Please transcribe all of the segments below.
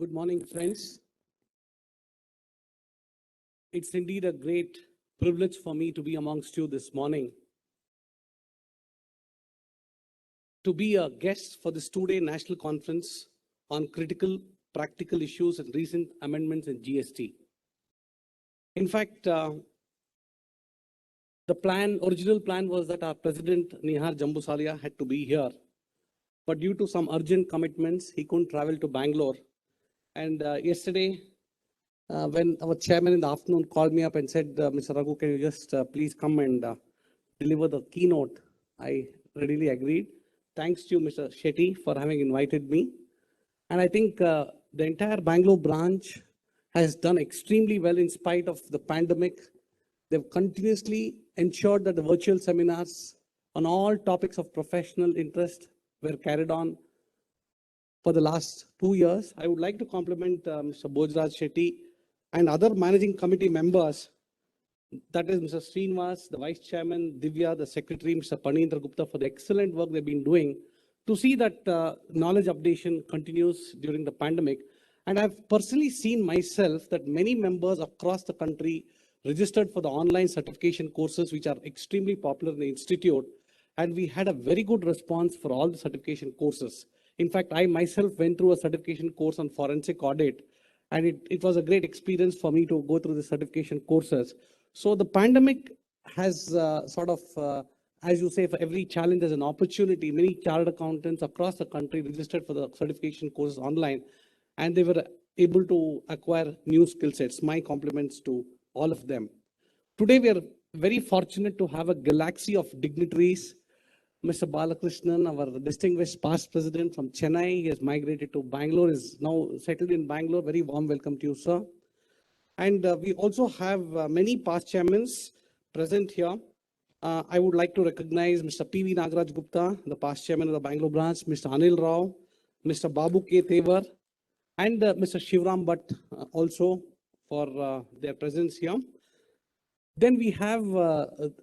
Good morning, friends. It's indeed a great privilege for me to be amongst you this morning, to be a guest for this two-day national conference on critical practical issues and recent amendments in GST. In fact, the original plan was that our President Nihar Jambusalia had to be here, but due to some urgent commitments, he couldn't travel to Bangalore. And yesterday, when our chairman in the afternoon called me up and said, Mr. Raghu, can you just please come and deliver the keynote? I readily agreed. Thanks to you, Mr. Shetty, for having invited me. And I think the entire Bangalore branch has done extremely well in spite of the pandemic. They've continuously ensured that the virtual seminars on all topics of professional interest were carried on for the last 2 years. I would like to compliment Mr. Bojraj Shetty and other managing committee members, that is Mr. Srinivas, the Vice Chairman, Divya, the Secretary, Mr. Panindra Gupta, for the excellent work they've been doing to see that knowledge updation continues during the pandemic. And I've personally seen myself that many members across the country registered for the online certification courses, which are extremely popular in the institute. And we had a very good response for all the certification courses. In fact, I myself went through a certification course on forensic audit, and it was a great experience for me to go through the certification courses. So the pandemic has as you say, for every challenge there's an opportunity. Many chartered accountants across the country registered for the certification courses online, and they were able to acquire new skill sets. My compliments to all of them. Today, we are very fortunate to have a galaxy of dignitaries. Mr. Balakrishnan, our distinguished past president from Chennai, he has migrated to Bangalore, is now settled in Bangalore. Very warm welcome to you, sir. And we also have many past chairmen present here. I would like to recognize Mr. P.V. Nagaraj Gupta, the past chairman of the Bangalore branch, Mr. Anil Rao, Mr. Babu K. Tevar, and Mr. Shivram Bhatt also for their presence here. Then we have,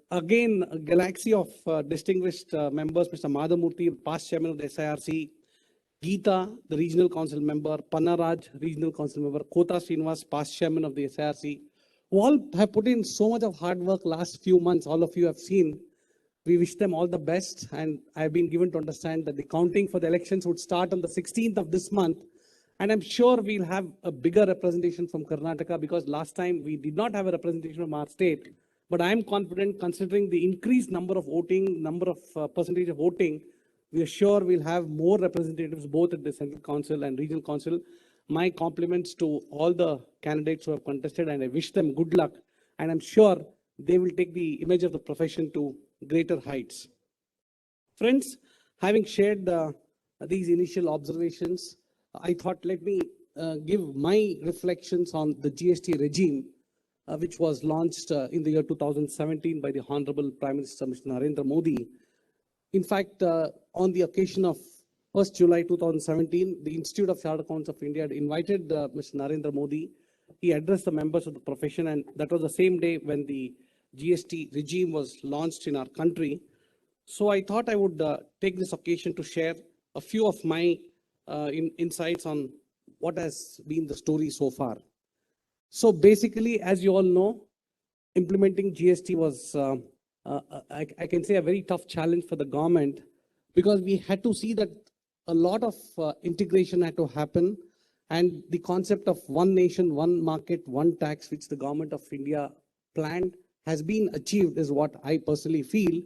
again, a galaxy of distinguished members, Mr. Madhamurthy, past chairman of the SIRC, Geeta, the regional council member, Pannaraj, regional council member, Kota Srinivas, past chairman of the SIRC, who all have put in so much of hard work last few months. All of you have seen. We wish them all the best. And I've been given to understand that the counting for the elections would start on the 16th of this month. And I'm sure we'll have a bigger representation from Karnataka, because last time we did not have a representation from our state. But I'm confident, considering the increased number of voting, percentage of voting, we are sure we'll have more representatives both at the Central Council and Regional Council. My compliments to all the candidates who have contested, and I wish them good luck. And I'm sure they will take the image of the profession to greater heights. Friends, having shared these initial observations, I thought, let me give my reflections on the GST regime, which was launched in the year 2017 by the Honorable Prime Minister, Mr. Narendra Modi. In fact, on the occasion of 1st July 2017, the Institute of Chartered Accountants of India had invited Mr. Narendra Modi. He addressed the members of the profession, and that was the same day when the GST regime was launched in our country. So I thought I would take this occasion to share a few of my insights on what has been the story so far. So basically, as you all know, implementing GST was, I can say, a very tough challenge for the government, because we had to see that a lot of integration had to happen, and the concept of one nation, one market, one tax, which the government of India planned, has been achieved, is what I personally feel.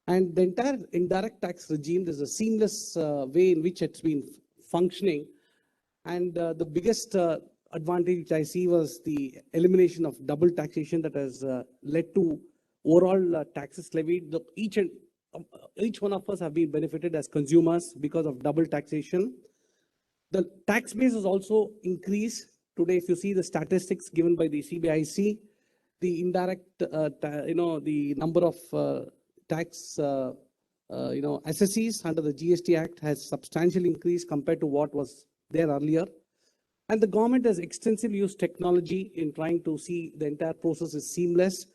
And the entire indirect tax regime, there's a seamless way in which it's been functioning. And the biggest advantage which I see was the elimination of double taxation that has led to overall taxes levied. Each one of us have been benefited as consumers because of double taxation. The tax base has also increased. Today, if you see the statistics given by the CBIC, the indirect, the number of tax, assessees under the GST Act has substantially increased compared to what was there earlier. And the government has extensively used technology in trying to see the entire process is seamless.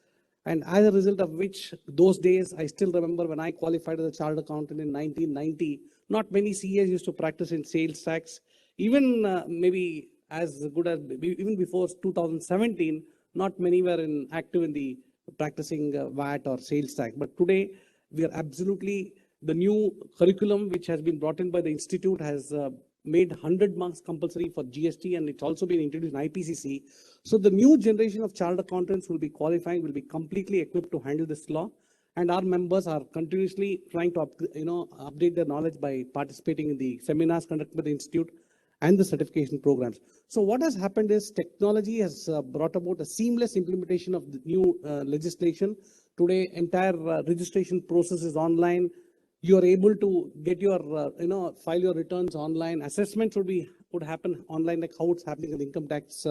And as a result of which, those days, I still remember when I qualified as a chartered accountant in 1990, not many CAs used to practice in sales tax. Even maybe as good as even before 2017. Not many were active in the practicing VAT or sales tax. But today, we are absolutely, the new curriculum which has been brought in by the institute has made 100 marks compulsory for GST, and it's also been introduced in IPCC. So the new generation of chartered accountants will be qualifying, will be completely equipped to handle this law. And our members are continuously trying to update their knowledge by participating in the seminars conducted by the institute and the certification programs. So what has happened is technology has brought about a seamless implementation of the new legislation. Today, entire registration process is online. You are able to get your, file your returns online. Assessments would happen online, like how it's happening in the income tax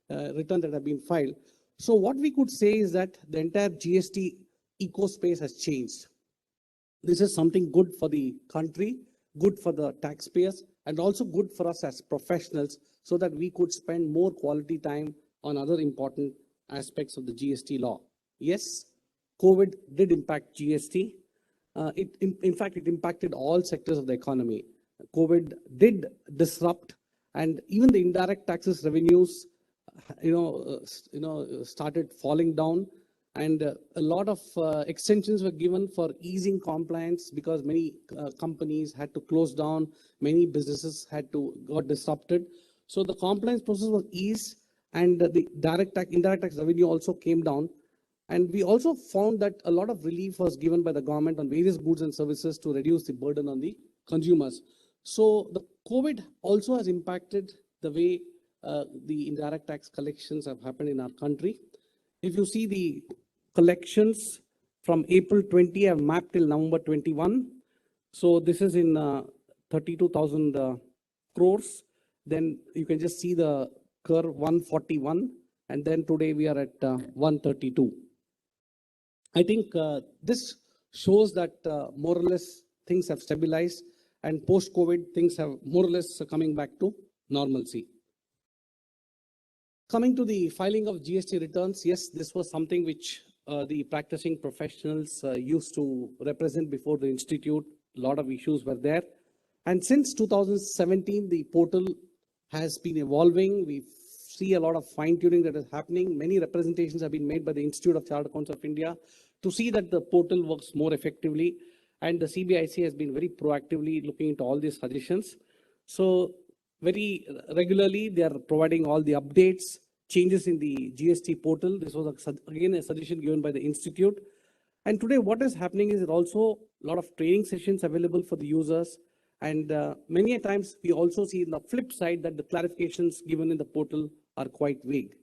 returns that have been filed. So what we could say is that the entire GST ecospace has changed. This is something good for the country, good for the taxpayers, and also good for us as professionals, so that we could spend more quality time on other important aspects of the GST law. Yes, COVID did impact GST. In fact, it impacted all sectors of the economy. COVID did disrupt, and even the indirect taxes revenues, started falling down. And a lot of extensions were given for easing compliance, because many companies had to close down, many businesses got disrupted. So the compliance process was eased, and the indirect tax revenue also came down. And we also found that a lot of relief was given by the government on various goods and services to reduce the burden on the consumers. So the COVID also has impacted the way the indirect tax collections have happened in our country. If you see the collections from April 20 have mapped till November 21. So this is in 32,000 crores. Then you can just see the curve 141. And then today we are at 132. I think this shows that more or less things have stabilized, and post-COVID things have more or less coming back to normalcy. Coming to the filing of GST returns, yes, this was something which the practicing professionals used to represent before the institute. A lot of issues were there. And since 2017, the portal has been evolving. We see a lot of fine-tuning that is happening. Many representations have been made by the Institute of Chartered Accountants of India to see that the portal works more effectively. And the CBIC has been very proactively looking into all these suggestions. So very regularly, they are providing all the updates, changes in the GST portal. This was again a suggestion given by the Institute. And today what is happening is also a lot of training sessions available for the users. And many a times we also see on the flip side that the clarifications given in the portal are quite vague.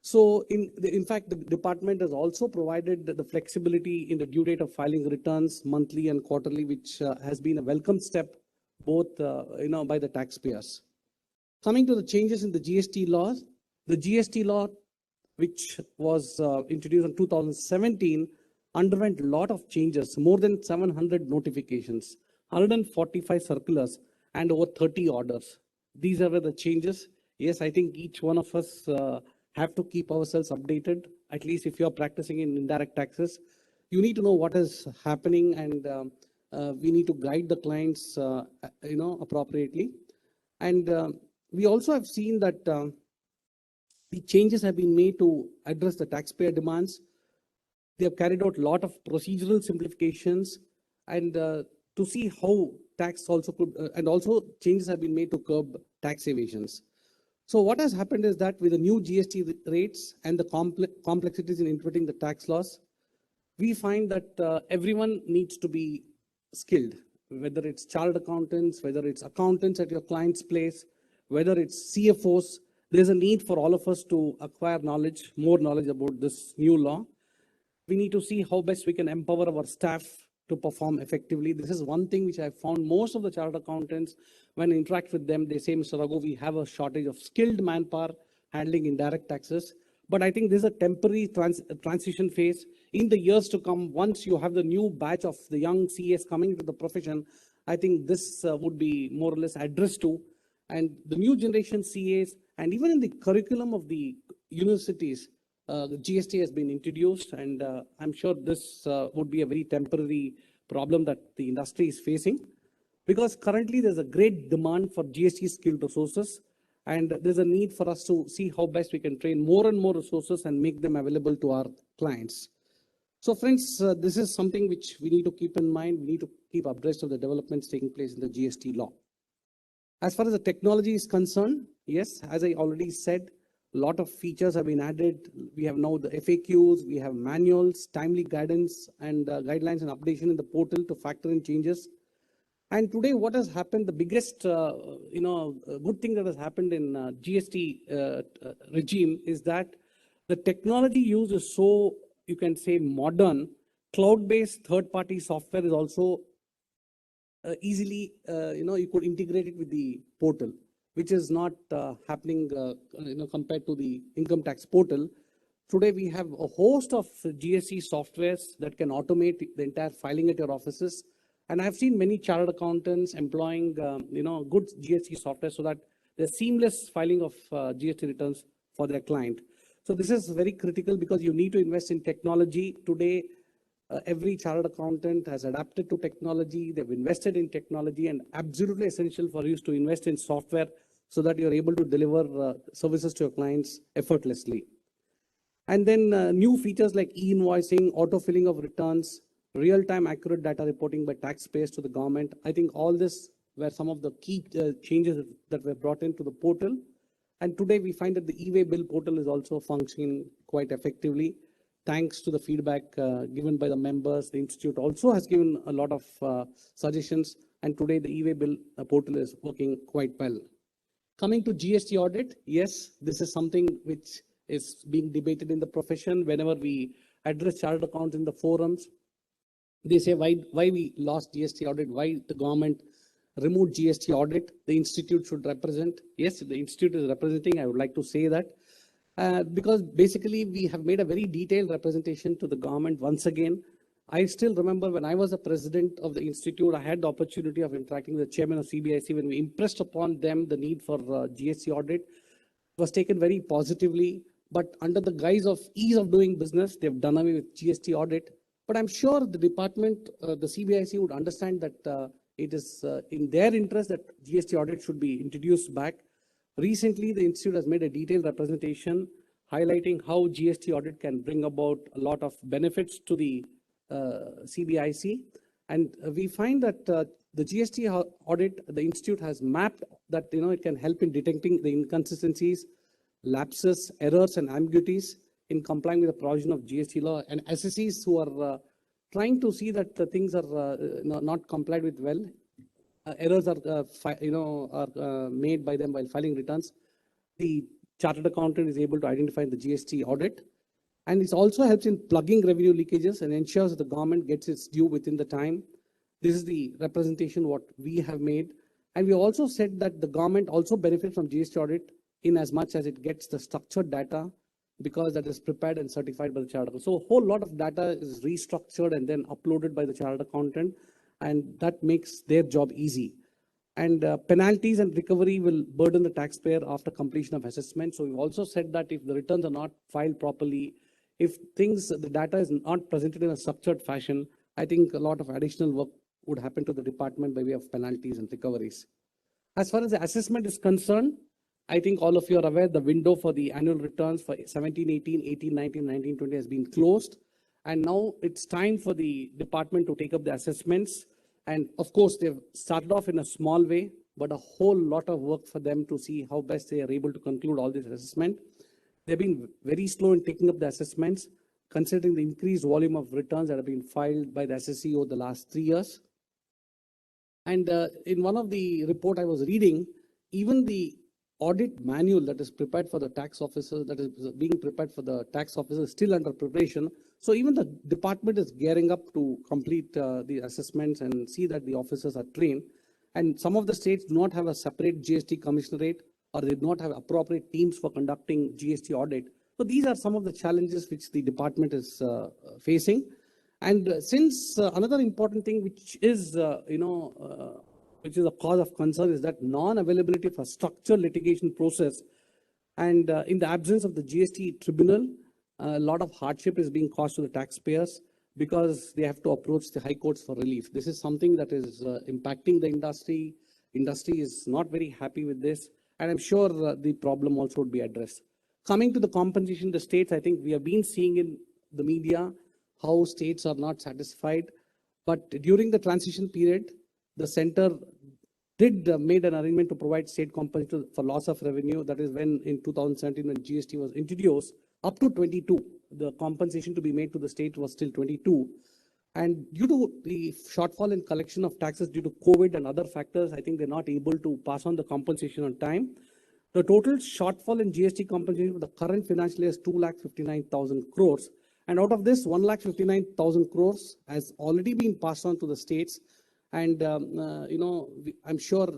So in fact, the department has also provided the flexibility in the due date of filing returns monthly and quarterly, which has been a welcome step both by the taxpayers. Coming to the changes in the GST laws, the GST law, which was introduced in 2017, underwent a lot of changes, more than 700 notifications, 145 circulars, and over 30 orders. These are the changes. Yes, I think each one of us have to keep ourselves updated. At least if you're practicing in indirect taxes, you need to know what is happening, and we need to guide the clients, appropriately. And we also have seen that the changes have been made to address the taxpayer demands. They have carried out a lot of procedural simplifications, and to see how tax also could, and also changes have been made to curb tax evasions. So what has happened is that with the new GST rates and the complexities in interpreting the tax laws, we find that everyone needs to be skilled, whether it's chartered accountants, whether it's accountants at your client's place, whether it's CFOs. There's a need for all of us to acquire knowledge, more knowledge about this new law. We need to see how best we can empower our staff to perform effectively. This is one thing which I found most of the chartered accountants, when I interact with them, they say, Mr. Raghu, we have a shortage of skilled manpower handling indirect taxes. But I think this is a temporary transition phase. In the years to come, once you have the new batch of the young CAs coming into the profession, I think this would be more or less addressed to. And the new generation CAs, and even in the curriculum of the universities, GST has been introduced, and I'm sure this would be a very temporary problem that the industry is facing, because currently there's a great demand for GST skilled resources, And there's a need for us to see how best we can train more and more resources and make them available to our clients. So friends, this is something which we need to keep in mind. We need to keep abreast of the developments taking place in the GST law. As far as the technology is concerned, yes, as I already said, a lot of features have been added. We have now the FAQs, we have manuals, timely guidance and guidelines and updation in the portal to factor in changes. And today, what has happened, the biggest, good thing that has happened in GST regime is that the technology used is so, you can say, modern. Cloud-based third-party software is also easily, you could integrate it with the portal, which is not happening, compared to the income tax portal. Today, we have a host of GST softwares that can automate the entire filing at your offices. And I've seen many chartered accountants employing, good GST software so that there's seamless filing of GST returns for their client. So this is very critical because you need to invest in technology. Today, every chartered accountant has adapted to technology. They've invested in technology, and absolutely essential for you to invest in software so that you're able to deliver services to your clients effortlessly. And then new features like e-invoicing, auto-filling of returns, real-time accurate data reporting by taxpayers to the government. I think all this were some of the key changes that were brought into the portal. And today we find that the e-way bill portal is also functioning quite effectively. Thanks to the feedback given by the members, the Institute also has given a lot of suggestions. And today the e-way bill portal is working quite well. Coming to GST audit, yes, this is something which is being debated in the profession. Whenever we address chartered accounts in the forums, they say why we lost GST audit, why the government removed GST audit. The institute should represent. Yes, the institute is representing. I would like to say that because basically we have made a very detailed representation to the government once again. I still remember when I was a president of the institute, I had the opportunity of interacting with the chairman of CBIC when we impressed upon them the need for GST audit. It was taken very positively, but under the guise of ease of doing business, they've done away with GST audit. But I'm sure the department, the CBIC would understand that it is in their interest that GST audit should be introduced back. Recently, the institute has made a detailed representation highlighting how GST audit can bring about a lot of benefits to the CBIC. And we find that the GST audit, the institute has mapped that it can help in detecting the inconsistencies, lapses, errors, and ambiguities in complying with the provision of GST law, and assessees who are trying to see that the things are not complied with well, errors are made by them while filing returns. The chartered accountant is able to identify the GST audit, and it also helps in plugging revenue leakages and ensures that the government gets its due within the time. This is the representation what we have made, and we also said that the government also benefits from GST audit in as much as it gets the structured data, because that is prepared and certified by the chartered accountant. So a whole lot of data is restructured and then uploaded by the chartered accountant, and that makes their job easy. And penalties and recovery will burden the taxpayer after completion of assessment. So we've also said that if the returns are not filed properly, if the data is not presented in a structured fashion, I think a lot of additional work would happen to the department by way of penalties and recoveries. As far as the assessment is concerned, I think all of you are aware the window for the annual returns for 17, 18, 18, 19, 19, 20 has been closed. And now it's time for the department to take up the assessments. And of course, they've started off in a small way, but a whole lot of work for them to see how best they are able to conclude all this assessment. They've been very slow in taking up the assessments, considering the increased volume of returns that have been filed by the SSE over the last 3 years. And in one of the report I was reading, even the audit manual that is prepared for the tax officers, that is being prepared for the tax officers, still under preparation. So even the department is gearing up to complete the assessments and see that the officers are trained. And some of the states do not have a separate GST commissionerate, or they do not have appropriate teams for conducting GST audit. So these are some of the challenges which the department is facing. And since another important thing which is, which is a cause of concern, is that non-availability of a structured litigation process. And in the absence of the GST tribunal, a lot of hardship is being caused to the taxpayers because they have to approach the high courts for relief. This is something that is impacting the industry. Industry is not very happy with this. and I'm sure the problem also would be addressed. Coming to the compensation, the states, I think we have been seeing in the media how states are not satisfied. But during the transition period, the center did made an arrangement to provide state compensation for loss of revenue. That is when in 2017, when GST was introduced, up to 22, the compensation to be made to the state was still 22. And due to the shortfall in collection of taxes due to COVID and other factors, I think they're not able to pass on the compensation on time. The total shortfall in GST compensation for the current financial year is 2,59,000 crores. And out of this, 1,59,000 crores has already been passed on to the states. And, I'm sure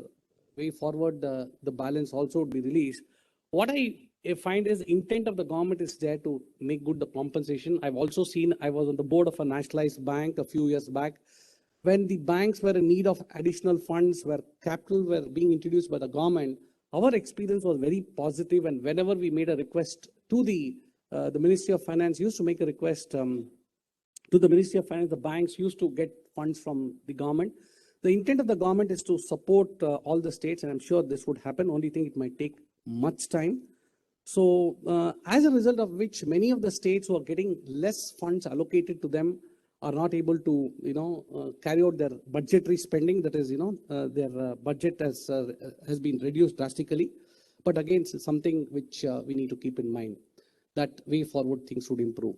way forward, the balance also would be released. What I find is intent of the government is there to make good the compensation. I've also seen, I was on the board of a nationalized bank a few years back, when the banks were in need of additional funds, where capital were being introduced by the government. Our experience was very positive, and whenever we made a request to the Ministry of Finance, used to make a request to the Ministry of Finance, the banks used to get funds from the government. The intent of the government is to support all the states, and I'm sure this would happen. Only thing, it might take much time. So as a result of which, many of the states who are getting less funds allocated to them are not able to, carry out their budgetary spending. That is, their budget has been reduced drastically. But again, it's something which we need to keep in mind, that way forward things would improve.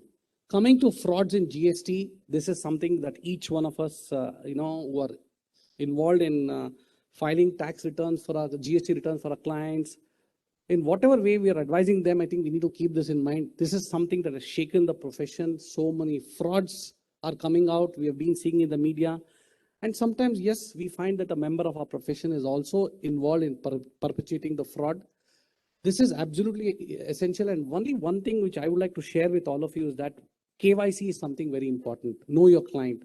Coming to frauds in GST, this is something that each one of us, who are involved in filing tax returns for our GST returns for our clients, in whatever way we are advising them, I think we need to keep this in mind. This is something that has shaken the profession. So many frauds are coming out. We have been seeing in the media. And sometimes, yes, we find that a member of our profession is also involved in perpetuating the fraud. This is absolutely essential. And only one thing which I would like to share with all of you is that KYC is something very important. Know your client,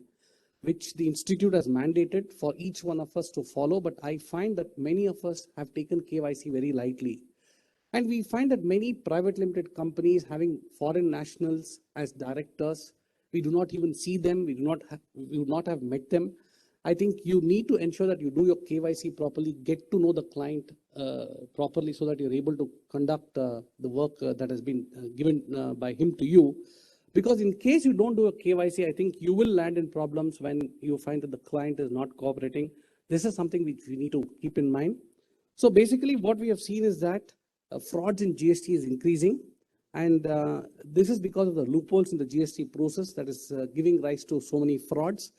which the institute has mandated for each one of us to follow. But I find that many of us have taken KYC very lightly. And we find that many private limited companies having foreign nationals as directors, we do not even see them. We would not have met them. I think you need to ensure that you do your KYC properly, get to know the client properly, so that you're able to conduct the work that has been given by him to you. Because in case you don't do a KYC, I think you will land in problems when you find that the client is not cooperating. This is something which we need to keep in mind. So basically what we have seen is that frauds in GST is increasing. And this is because of the loopholes in the GST process that is giving rise to so many frauds.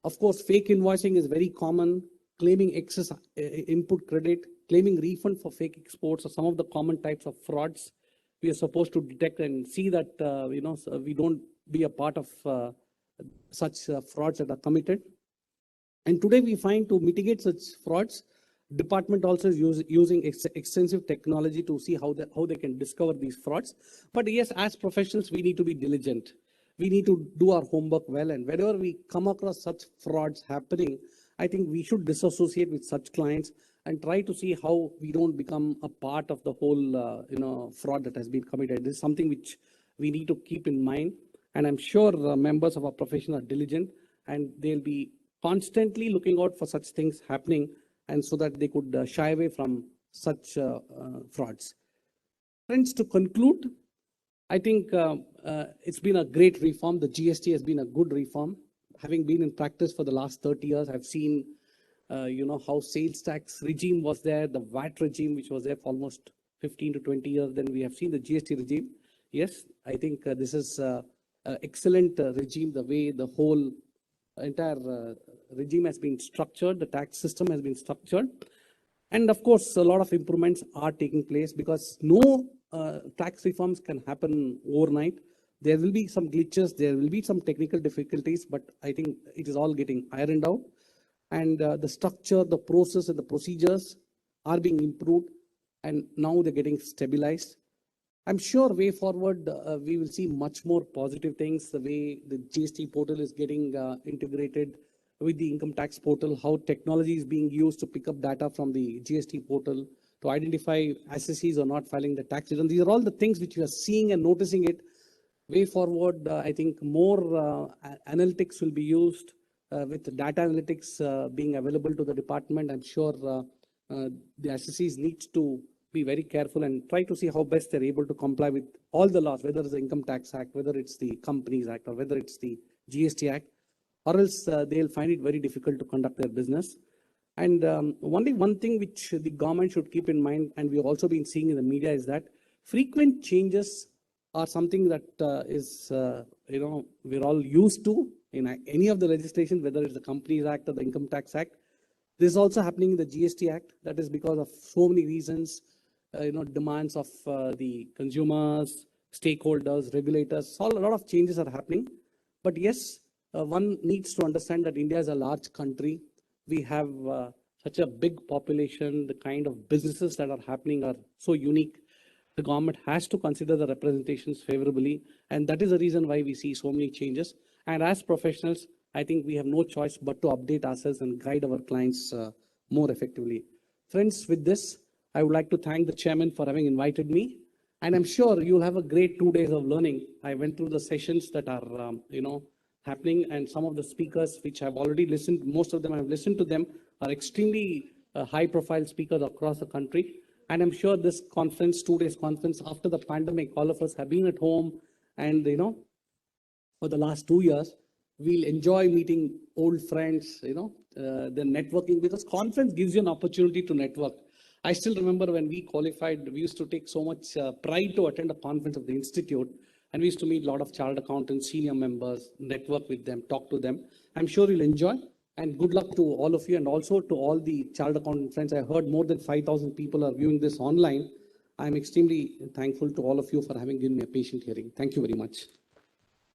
Of course, fake invoicing is very common. Claiming excess input credit, claiming refund for fake exports are some of the common types of frauds we are supposed to detect and see that, we don't be a part of such frauds that are committed. And today we find to mitigate such frauds, department also is using extensive technology to see how they can discover these frauds. But yes, as professionals, we need to be diligent. We need to do our homework well. And whenever we come across such frauds happening, I think we should disassociate with such clients and try to see how we don't become a part of the whole, fraud that has been committed. This is something which we need to keep in mind. And I'm sure members of our profession are diligent, and they'll be constantly looking out for such things happening, and so that they could shy away from such frauds. Friends, to conclude, I think it's been a great reform. The GST has been a good reform. Having been in practice for the last 30 years, I've seen, how sales tax regime was there, the VAT regime, which was there for almost 15 to 20 years. Then we have seen the GST regime. Yes, I think this is an excellent regime, the way the whole entire regime has been structured, the tax system has been structured. And of course, a lot of improvements are taking place, because no tax reforms can happen overnight. There will be some glitches, there will be some technical difficulties, but I think it is all getting ironed out. And the structure, the process, and the procedures are being improved, and now they're getting stabilized. I'm sure way forward, we will see much more positive things, the way the GST portal is getting integrated with the income tax portal, how technology is being used to pick up data from the GST portal to identify assessees or not filing the tax return. These are all the things which we are seeing and noticing it. Way forward, I think more analytics will be used with data analytics being available to the department. I'm sure the assessees need to be very careful and try to see how best they're able to comply with all the laws, whether it's the Income Tax Act, whether it's the Companies Act, or whether it's the GST Act, or else they'll find it very difficult to conduct their business. And only one thing which the government should keep in mind, and we've also been seeing in the media, is that frequent changes are something that we're all used to in any of the legislation, whether it's the Companies Act or the Income Tax Act. This is also happening in the GST Act. That is because of so many reasons, demands of the consumers, stakeholders, regulators. A lot of changes are happening. But yes, one needs to understand that India is a large country. We have such a big population. The kind of businesses that are happening are so unique. The government has to consider the representations favorably. And that is the reason why we see so many changes. And as professionals, I think we have no choice but to update ourselves and guide our clients more effectively. Friends, with this, I would like to thank the chairman for having invited me. And I'm sure you'll have a great 2 days of learning. I went through the sessions that are, happening, and some of the speakers which I've already listened, most of them I've listened to them, are extremely high-profile speakers across the country. And I'm sure this conference, 2 days conference, after the pandemic, all of us have been at home, and for the last 2 years, we'll enjoy meeting old friends, the networking, because conference gives you an opportunity to network. I still remember when we qualified, we used to take so much pride to attend a conference of the institute, and we used to meet a lot of chartered accountants, senior members, network with them, talk to them. I'm sure you'll enjoy, and good luck to all of you, and also to all the chartered accountant friends. I heard more than 5,000 people are viewing this online. I'm extremely thankful to all of you for having given me a patient hearing. Thank you very much.